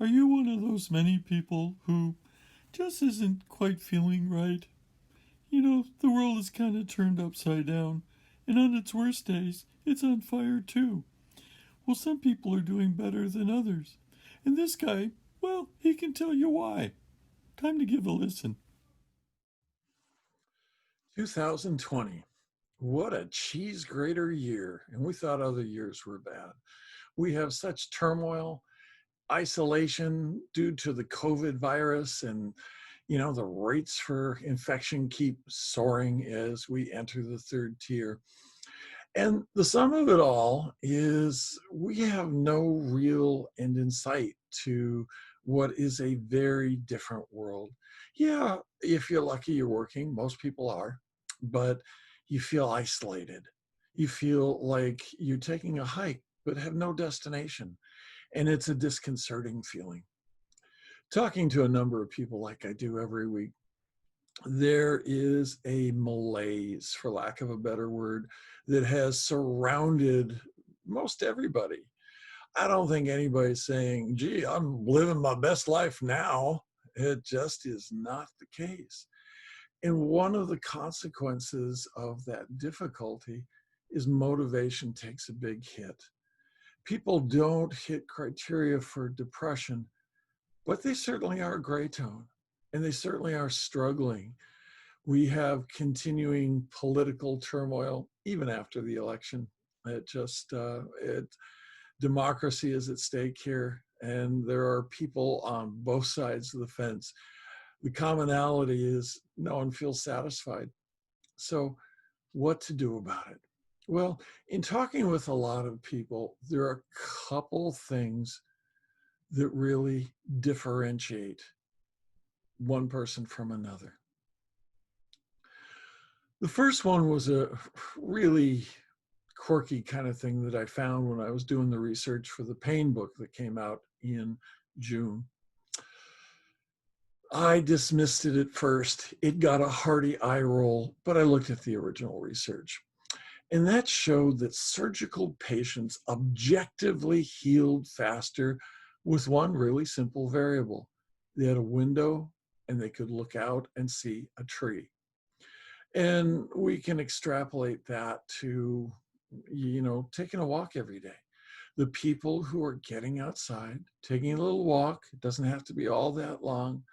Are you one of those many people who just isn't quite feeling right? You know, the world is kind of turned upside down, and on its worst days, it's on fire too. Well, some people are doing better than others. And this guy, well, he can tell you why. Time to give a listen. 2020. What a cheese grater year. And we thought other years were bad. We have such turmoil, isolation due to the COVID virus, and the rates for infection keep soaring as we enter the third tier. And the sum of it all is we have no real end in sight to what is a very different world. Yeah, if you're lucky, you're working. Most people are, but you feel isolated. You feel like you're taking a hike, but have no destination. And it's a disconcerting feeling. Talking to a number of people like I do every week, there is a malaise, for lack of a better word, that has surrounded most everybody. I don't think anybody's saying, gee, I'm living my best life now. It just is not the case. And one of the consequences of that difficulty is motivation takes a big hit. People don't hit criteria for depression, but they certainly are gray tone, and they certainly are struggling. We have continuing political turmoil even after the election. It democracy is at stake here, and there are people on both sides of the fence. The commonality is no one feels satisfied. So, what to do about it? Well, in talking with a lot of people, there are a couple things that really differentiate one person from another. The first one was a really quirky kind of thing that I found when I was doing the research for the pain book that came out in June. I dismissed it at first. It got a hearty eye roll, but I looked at the original research. And that showed that surgical patients objectively healed faster with one really simple variable. They had a window and they could look out and see a tree. And we can extrapolate that to, taking a walk every day. The people who are getting outside, taking a little walk, it doesn't have to be all that long,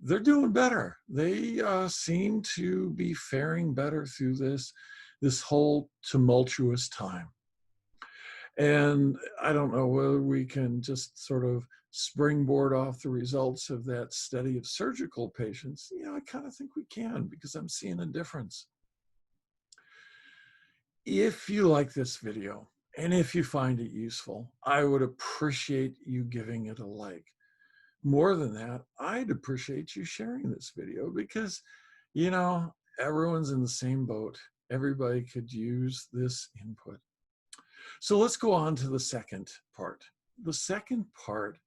they're doing better. They seem to be faring better through this whole tumultuous time. And I don't know whether we can just sort of springboard off the results of that study of surgical patients. I kind of think we can, because I'm seeing a difference. If you like this video and if you find it useful, I would appreciate you giving it a like. More than that, I'd appreciate you sharing this video, because, everyone's in the same boat. Everybody could use this input. So let's go on to the second part. The second part,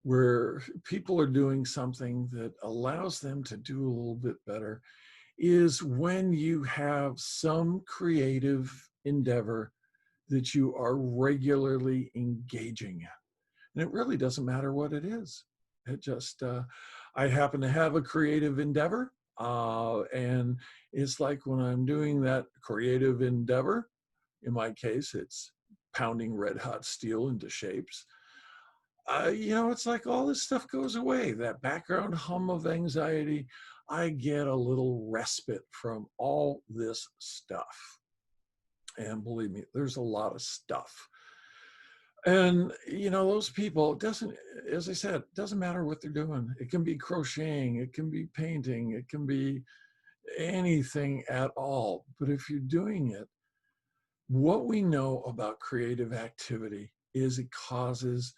where people are doing something that allows them to do a little bit better, is when you have some creative endeavor that you are regularly engaging in. And it really doesn't matter what it is. It just, I happen to have a creative endeavor. And it's like when I'm doing that creative endeavor, in my case, it's pounding red hot steel into shapes. It's like all this stuff goes away. That background hum of anxiety, I get a little respite from all this stuff. And believe me, there's a lot of stuff. And those people, it doesn't, as I said, it doesn't matter what they're doing. It can be crocheting, it can be painting, it can be anything at all. But if you're doing it, what we know about creative activity is it causes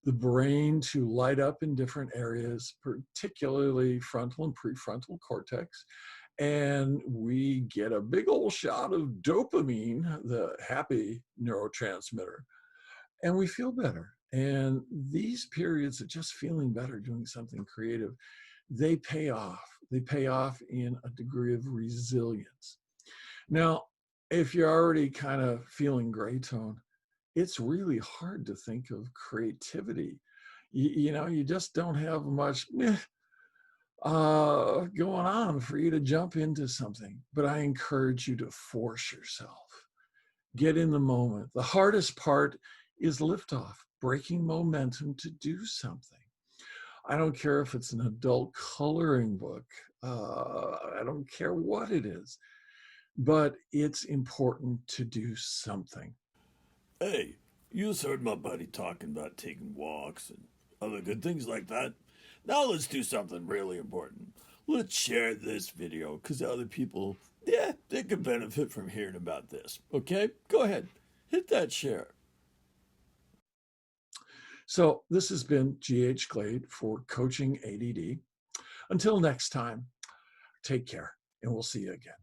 the brain to light up in different areas, particularly frontal and prefrontal cortex. And we get a big old shot of dopamine, the happy neurotransmitter, and we feel better. And these periods of just feeling better, doing something creative, they pay off. They pay off in a degree of resilience. Now, if you're already kind of feeling gray tone, it's really hard to think of creativity You just don't have much going on for you to jump into something. But I encourage you to force yourself. Get in the moment. The hardest part is liftoff, breaking momentum to do something. I don't care if it's an adult coloring book. I don't care what it is, but it's important to do something. Hey, you just heard my buddy talking about taking walks and other good things like that. Now let's do something really important. Let's share this video because other people, yeah, they could benefit from hearing about this. Okay? Go ahead. Hit that share. So this has been G.H. Glade for Coaching ADD. Until next time, take care, and we'll see you again.